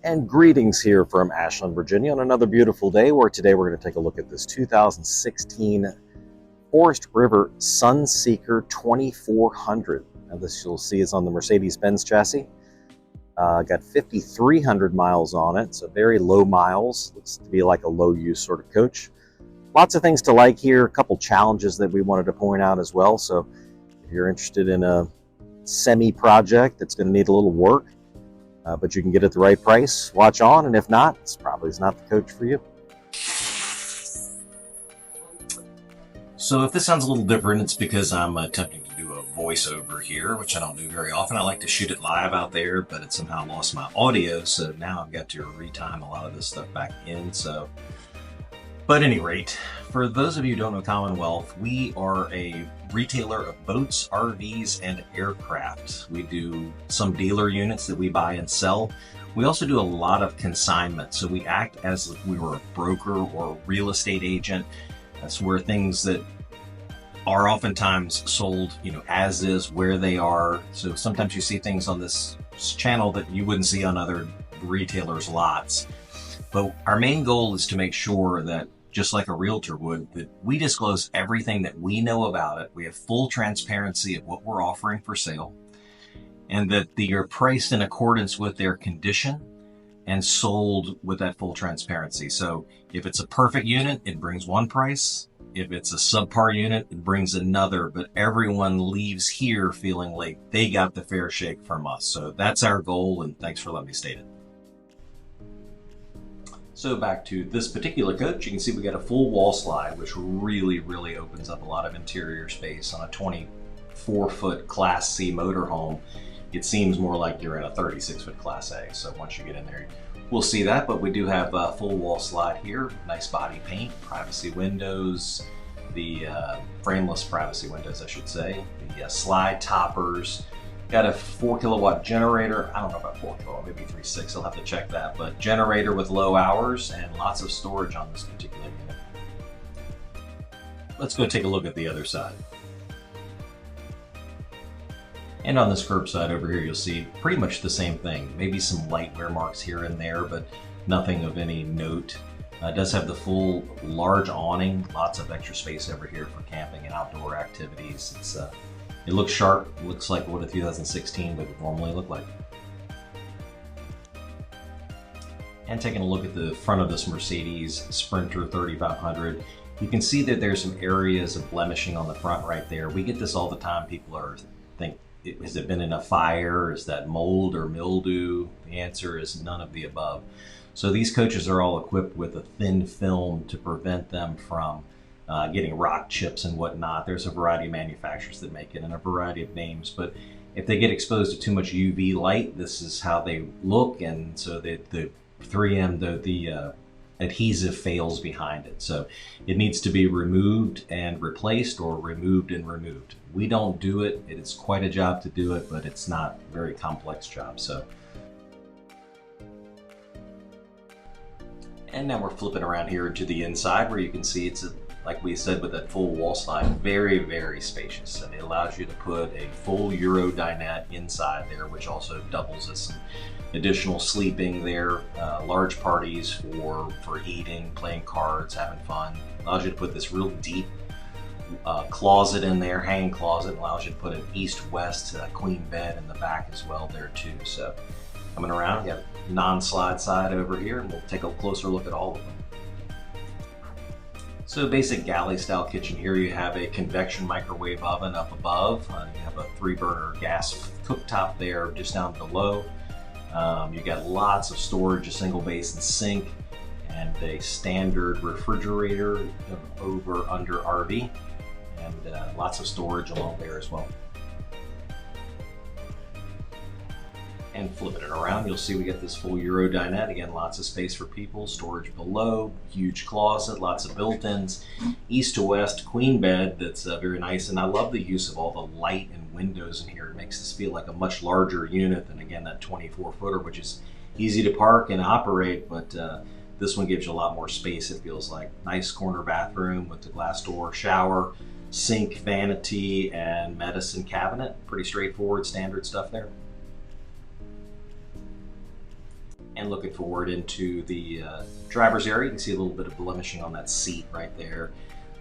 And greetings here from Ashland, Virginia on another beautiful day where today we're going to take a look at this 2016 Forest River Sunseeker 2400. Now this you'll see is on the Mercedes-Benz chassis. Got 5,300 miles on it, so very low miles. Looks to be like a low use sort of coach. Lots of things to like here, a couple challenges that we wanted to point out as well. So if you're interested in a semi project that's going to need a little work, but you can get it at the right price, watch on, and if not, it's probably not the coach for you. So if this sounds a little different, it's because I'm attempting to do a voiceover here, which I don't do very often. I like to shoot it live out there, but it somehow lost my audio, so now I've got to retime a lot of this stuff back in. But at any rate, for those of you who don't know Commonwealth, we are a retailer of boats, RVs, and aircraft. We do some dealer units that we buy and sell. We also do a lot of consignment, so we act as if we were a broker or a real estate agent. That's where things that are oftentimes sold, as is, where they are. So sometimes you see things on this channel that you wouldn't see on other retailers' lots. But our main goal is to make sure that, just like a realtor would, that we disclose everything that we know about it. We have full transparency of what we're offering for sale, and that they are priced in accordance with their condition and sold with that full transparency. So if it's a perfect unit, it brings one price. If it's a subpar unit, it brings another, but everyone leaves here feeling like they got the fair shake from us. So that's our goal, and thanks for letting me state it. So back to this particular coach, you can see we got a full wall slide, which really opens up a lot of interior space on a 24-foot Class C motorhome. It seems more like you're in a 36-foot Class A. So once you get in there, we'll see that. But we do have a full wall slide here, nice body paint, privacy windows, the frameless privacy windows, I should say, the slide toppers. Got a 4 kilowatt generator. I don't know about 4 kilowatt, maybe 3.6. I'll have to check that. But generator with low hours and lots of storage on this particular unit. Let's go take a look at the other side. And on this curbside over here, you'll see pretty much the same thing. Maybe some light wear marks here and there, but nothing of any note. It does have the full large awning, lots of extra space over here for camping and outdoor activities. It looks sharp, looks like what a 2016 would normally look like. And taking a look at the front of this Mercedes Sprinter 3500, you can see that there's some areas of blemishing on the front right there. We get this all the time. People think, has it been in a fire? Is that mold or mildew? The answer is none of the above. So these coaches are all equipped with a thin film to prevent them from getting rock chips and whatnot. There's a variety of manufacturers that make it and a variety of names, but if they get exposed to too much UV light, this is how they look, and so the 3M, the adhesive fails behind it. So it needs to be removed and replaced, or removed and removed. We don't do it. It is quite a job to do it, but it's not a very complex job. And now we're flipping around here into the inside, where you can see it's like we said, with that full wall slide, very spacious, and it allows you to put a full Euro dinette inside there, which also doubles as some additional sleeping there. Large parties for eating, playing cards, having fun. Allows you to put this real deep closet in there, hanging closet. Allows you to put an east-west queen bed in the back as well there too. So coming around, you got non-slide side over here, and we'll take a closer look at all of them. So basic galley style kitchen here. You have a convection microwave oven up above. You have a 3-burner gas cooktop there just down below. You got lots of storage, a single basin sink, and a standard refrigerator over under RV, and lots of storage along there as well. And flipping it around, you'll see we get this full Euro dinette. Again, lots of space for people, storage below, huge closet, lots of built-ins, east to west queen bed that's very nice. And I love the use of all the light and windows in here. It makes this feel like a much larger unit than, again, that 24-footer, which is easy to park and operate, but this one gives you a lot more space, it feels like. Nice corner bathroom with the glass door, shower, sink, vanity, and medicine cabinet. Pretty straightforward, standard stuff there. And looking forward into the driver's area, you can see a little bit of blemishing on that seat right there.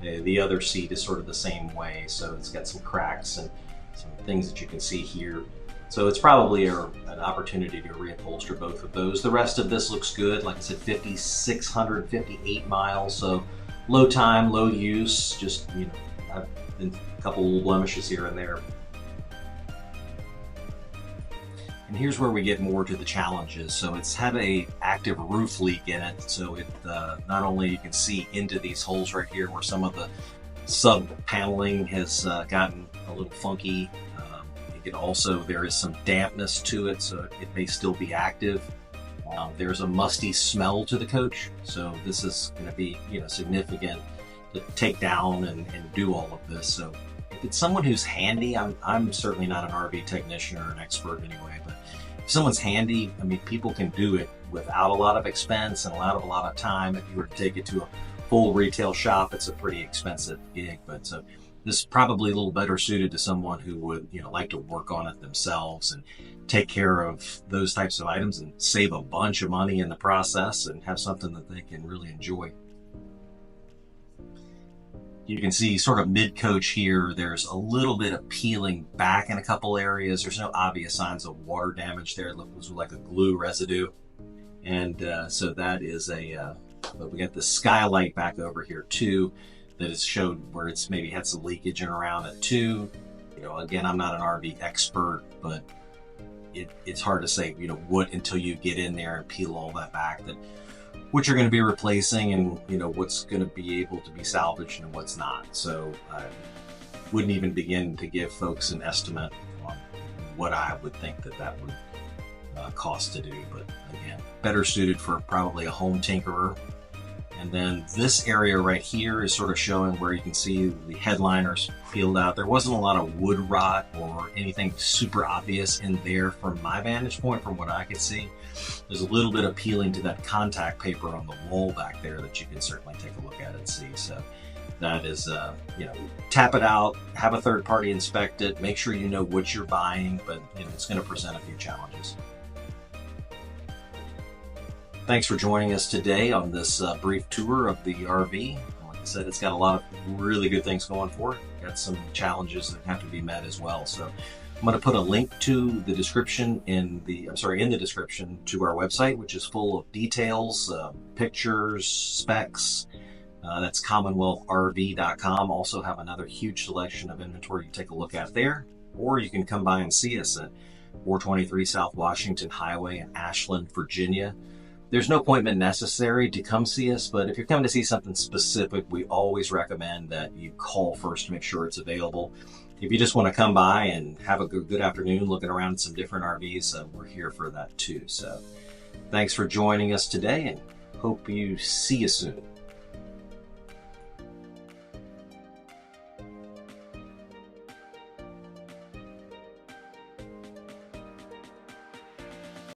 The other seat is sort of the same way, so it's got some cracks and some things that you can see here. So it's probably an opportunity to reupholster both of those. The rest of this looks good. Like I said, 5,658 miles, so low time, low use, just, you know, I've been a couple little blemishes here and there. And here's where we get more to the challenges. So it's had a active roof leak in it. So it not only you can see into these holes right here where some of the sub paneling has gotten a little funky. It also, there is some dampness to it, so it may still be active. There's a musty smell to the coach, so this is going to be, you know, significant to take down and do all of this. So if it's someone who's handy, I'm certainly not an RV technician or an expert anyway, but if someone's handy, I mean, people can do it without a lot of expense and a lot of time. If you were to take it to a full retail shop, it's a pretty expensive gig, but so this is probably a little better suited to someone who would, you know, like to work on it themselves and take care of those types of items and save a bunch of money in the process and have something that they can really enjoy. You can see sort of mid-coach here, there's a little bit of peeling back in a couple areas. There's no obvious signs of water damage there. It looks like a glue residue. And so that is but we got the skylight back over here too, that has showed where it's maybe had some leakage in around it too. You know, again, I'm not an RV expert, but it's hard to say, you know, what until you get in there and peel all that back, that what you're going to be replacing and, you know, what's going to be able to be salvaged and what's not. So I wouldn't even begin to give folks an estimate on what I would think that would cost to do. But again, better suited for probably a home tinkerer. And then this area right here is sort of showing where you can see the headliners peeled out. There wasn't a lot of wood rot or anything super obvious in there from my vantage point, from what I could see. There's a little bit of peeling to that contact paper on the wall back there that you can certainly take a look at and see. So that is, you know, tap it out, have a third party inspect it, make sure you know what you're buying, but you know, it's going to present a few challenges. Thanks for joining us today on this brief tour of the RV. Like I said, it's got a lot of really good things going for it. Got some challenges that have to be met as well. So I'm going to put a link to the description in the description to our website, which is full of details, pictures, specs. That's commonwealthrv.com. Also have another huge selection of inventory you can take a look at there, or you can come by and see us at 423 South Washington Highway in Ashland, Virginia. There's no appointment necessary to come see us, but if you're coming to see something specific, we always recommend that you call first to make sure it's available. If you just want to come by and have a good afternoon looking around at some different RVs, we're here for that too. So thanks for joining us today and hope you see you soon.